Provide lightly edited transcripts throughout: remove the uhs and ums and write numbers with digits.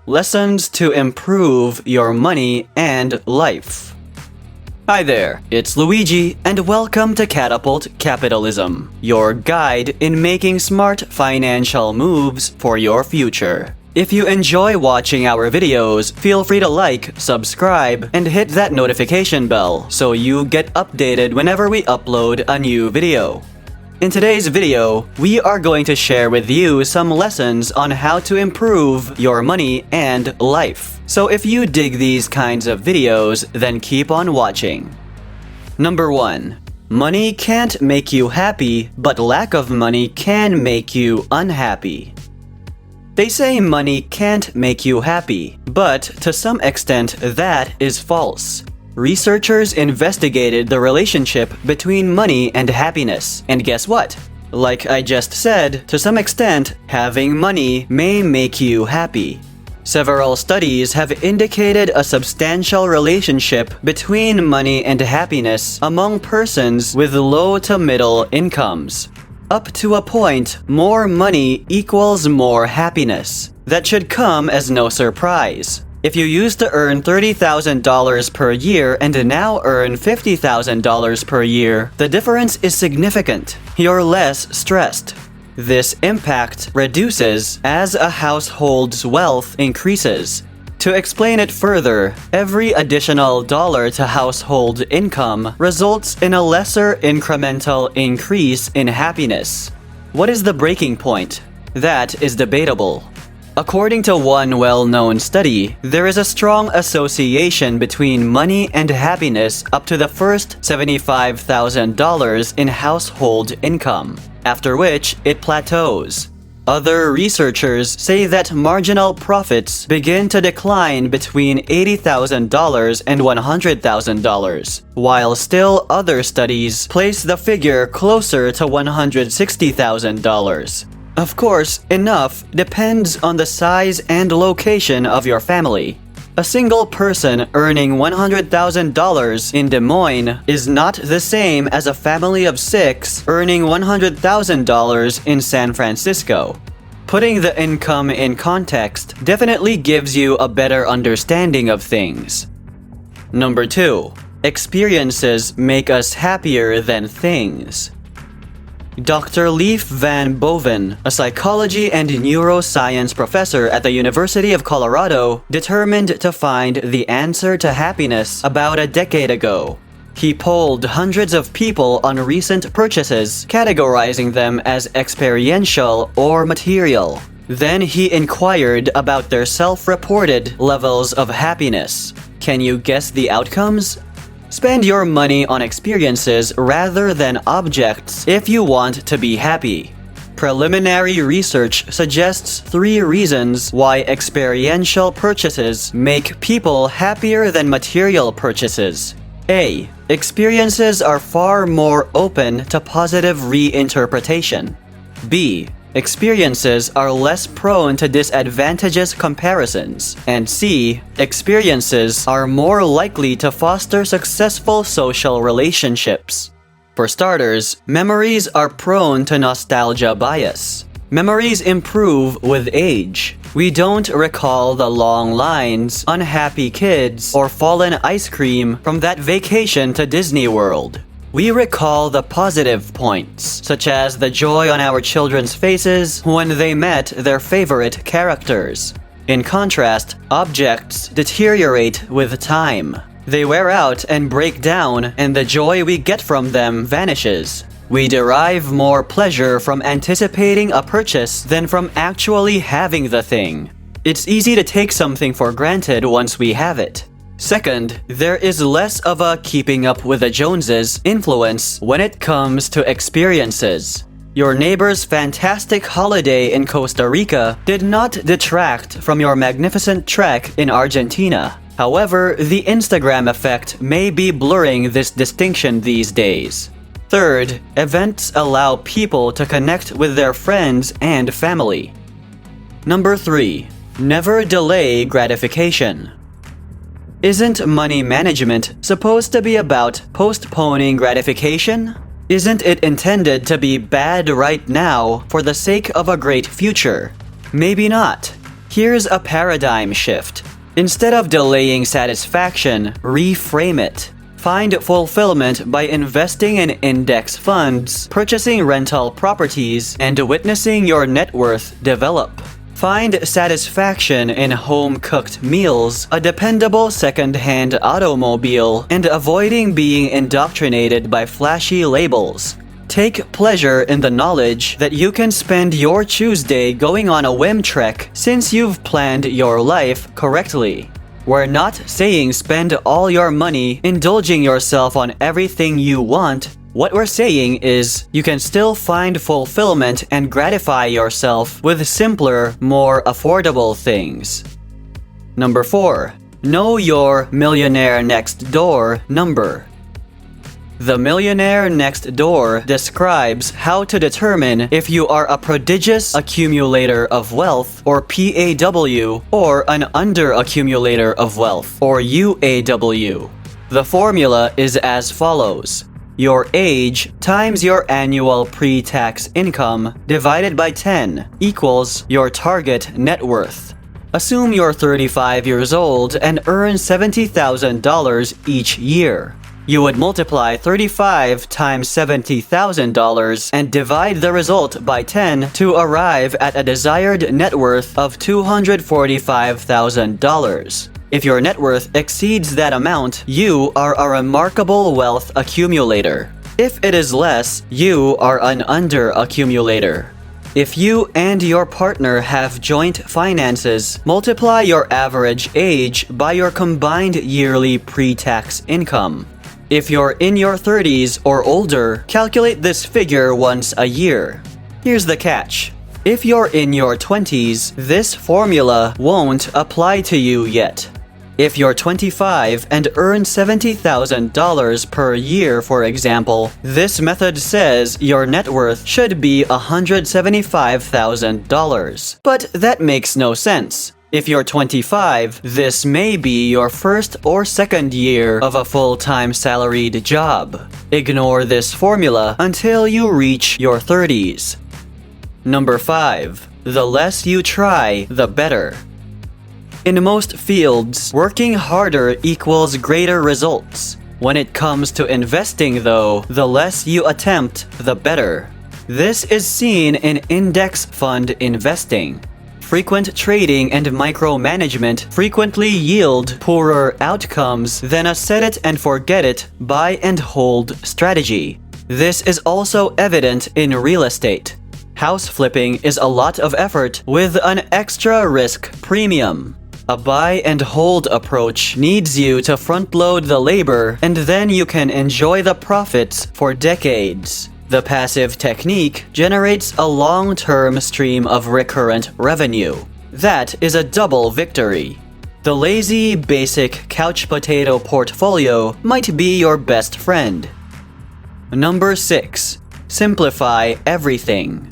Lessons to improve your money and life. Hi there, it's Luigi, and welcome to Catapult Capitalism, your guide in making smart financial moves for your future. If you enjoy watching our videos, feel free to like, subscribe, and hit that notification bell so you get updated whenever we upload a new video. In today's video, we are going to share with you some lessons on how to improve your money and life. So if you dig these kinds of videos, then keep on watching. Number 1. Money can't make you happy, but lack of money can make you unhappy. They say money can't make you happy, but to some extent that is false. Researchers investigated the relationship between money and happiness, and guess what? Like I just said, to some extent, having money may make you happy. Several studies have indicated a substantial relationship between money and happiness among persons with low to middle incomes. Up to a point, more money equals more happiness. That should come as no surprise. If you used to earn $30,000 per year and now earn $50,000 per year, the difference is significant. You're less stressed. This impact reduces as a household's wealth increases. To explain it further, every additional dollar to household income results in a lesser incremental increase in happiness. What is the breaking point? That is debatable. According to one well-known study, there is a strong association between money and happiness up to the first $75,000 in household income, after which it plateaus. Other researchers say that marginal profits begin to decline between $80,000 and $100,000, while still other studies place the figure closer to $160,000. Of course, enough depends on the size and location of your family. A single person earning $100,000 in Des Moines is not the same as a family of 6 earning $100,000 in San Francisco. Putting the income in context definitely gives you a better understanding of things. Number 2. Experiences make us happier than things. Dr. Leif Van Boven, a psychology and neuroscience professor at the University of Colorado, determined to find the answer to happiness about a decade ago. He polled hundreds of people on recent purchases, categorizing them as experiential or material. Then he inquired about their self-reported levels of happiness. Can you guess the outcomes? Spend your money on experiences rather than objects if you want to be happy. Preliminary research suggests 3 reasons why experiential purchases make people happier than material purchases. A. Experiences are far more open to positive reinterpretation. B. Experiences are less prone to disadvantageous comparisons. And C. Experiences are more likely to foster successful social relationships. For starters, memories are prone to nostalgia bias. Memories improve with age. We don't recall the long lines, unhappy kids, or fallen ice cream from that vacation to Disney World. We recall the positive points, such as the joy on our children's faces when they met their favorite characters. In contrast, objects deteriorate with time. They wear out and break down, and the joy we get from them vanishes. We derive more pleasure from anticipating a purchase than from actually having the thing. It's easy to take something for granted once we have it. Second, there is less of a keeping up with the Joneses influence when it comes to experiences. Your neighbor's fantastic holiday in Costa Rica did not detract from your magnificent trek in Argentina. However, the Instagram effect may be blurring this distinction these days. Third, events allow people to connect with their friends and family. Number 3. Never delay gratification. Isn't money management supposed to be about postponing gratification? Isn't it intended to be bad right now for the sake of a great future? Maybe not. Here's a paradigm shift. Instead of delaying satisfaction, reframe it. Find fulfillment by investing in index funds, purchasing rental properties, and witnessing your net worth develop. Find satisfaction in home-cooked meals, a dependable second-hand automobile, and avoiding being indoctrinated by flashy labels. Take pleasure in the knowledge that you can spend your Tuesday going on a whim trek since you've planned your life correctly. We're not saying spend all your money indulging yourself on everything you want. What we're saying is you can still find fulfillment and gratify yourself with simpler, more affordable things. Number 4. Know your millionaire next door number. The Millionaire Next Door describes how to determine if you are a prodigious accumulator of wealth, or PAW, or an under-accumulator of wealth, or UAW. The formula is as follows. Your age times your annual pre-tax income divided by 10 equals your target net worth. Assume you're 35 years old and earn $70,000 each year. You would multiply 35 times $70,000 and divide the result by 10 to arrive at a desired net worth of $245,000. If your net worth exceeds that amount, you are a remarkable wealth accumulator. If it is less, you are an under-accumulator. If you and your partner have joint finances, multiply your average age by your combined yearly pre-tax income. If you're in your 30s or older, calculate this figure once a year. Here's the catch. If you're in your 20s, this formula won't apply to you yet. If you're 25 and earn $70,000 per year, for example, this method says your net worth should be $175,000. But that makes no sense. If you're 25, this may be your first or second year of a full-time salaried job. Ignore this formula until you reach your 30s. Number 5. The less you try, the better. In most fields, working harder equals greater results. When it comes to investing, though, the less you attempt, the better. This is seen in index fund investing. Frequent trading and micromanagement frequently yield poorer outcomes than a set-it-and-forget-it buy-and-hold strategy. This is also evident in real estate. House flipping is a lot of effort with an extra risk premium. A buy-and-hold approach needs you to front-load the labor, and then you can enjoy the profits for decades. The passive technique generates a long-term stream of recurrent revenue. That is a double victory. The lazy, basic couch potato portfolio might be your best friend. Number 6. Simplify everything.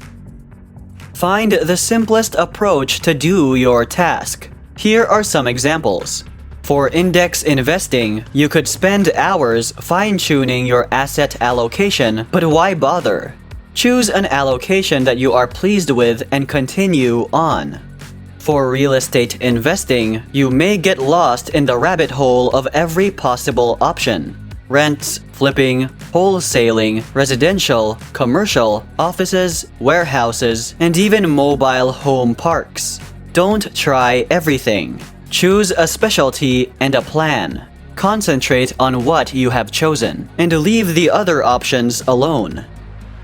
Find the simplest approach to do your task. Here are some examples. For index investing, you could spend hours fine-tuning your asset allocation, but why bother? Choose an allocation that you are pleased with and continue on. For real estate investing, you may get lost in the rabbit hole of every possible option. Rents, flipping, wholesaling, residential, commercial, offices, warehouses, and even mobile home parks. Don't try everything. Choose a specialty and a plan. Concentrate on what you have chosen, and leave the other options alone.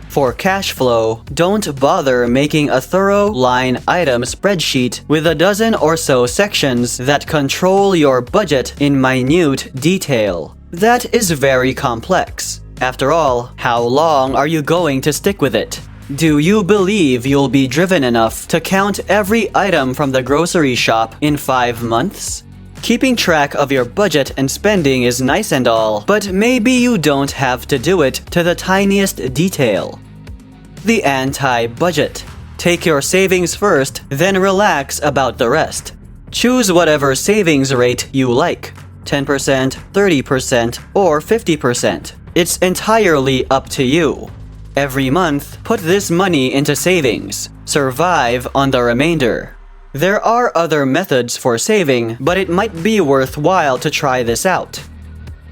For cash flow, don't bother making a thorough line item spreadsheet with a dozen or so sections that control your budget in minute detail. That is very complex. After all, how long are you going to stick with it? Do you believe you'll be driven enough to count every item from the grocery shop in 5 months? Keeping track of your budget and spending is nice and all, but maybe you don't have to do it to the tiniest detail. The anti-budget. Take your savings first, then relax about the rest. Choose whatever savings rate you like. 10%, 30%, or 50%. It's entirely up to you. Every month, put this money into savings. Survive on the remainder. There are other methods for saving, but it might be worthwhile to try this out.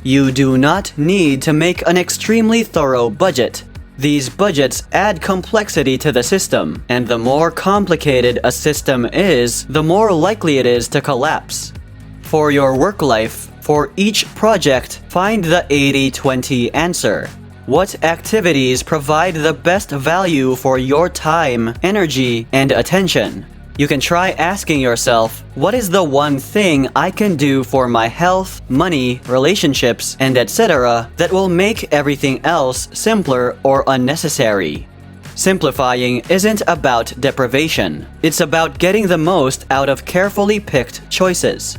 You do not need to make an extremely thorough budget. These budgets add complexity to the system, and the more complicated a system is, the more likely it is to collapse. For your work life, for each project, find the 80-20 answer. What activities provide the best value for your time, energy, and attention? You can try asking yourself, what is the one thing I can do for my health, money, relationships, and etc. that will make everything else simpler or unnecessary? Simplifying isn't about deprivation. It's about getting the most out of carefully picked choices.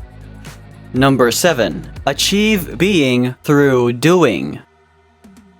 Number 7. Achieve being through doing.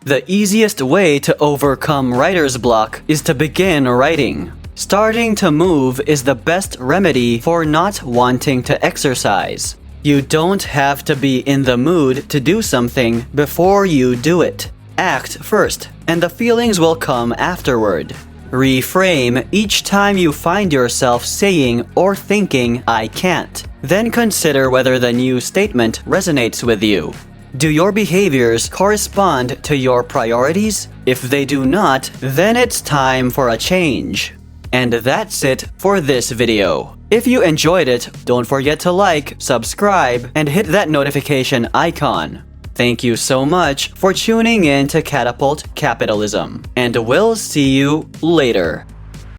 The easiest way to overcome writer's block is to begin writing. Starting to move is the best remedy for not wanting to exercise. You don't have to be in the mood to do something before you do it. Act first, and the feelings will come afterward. Reframe each time you find yourself saying or thinking, "I can't." Then consider whether the new statement resonates with you. Do your behaviors correspond to your priorities? If they do not, then it's time for a change. And that's it for this video. If you enjoyed it, don't forget to like, subscribe, and hit that notification icon. Thank you so much for tuning in to Catapult Capitalism, and we'll see you later.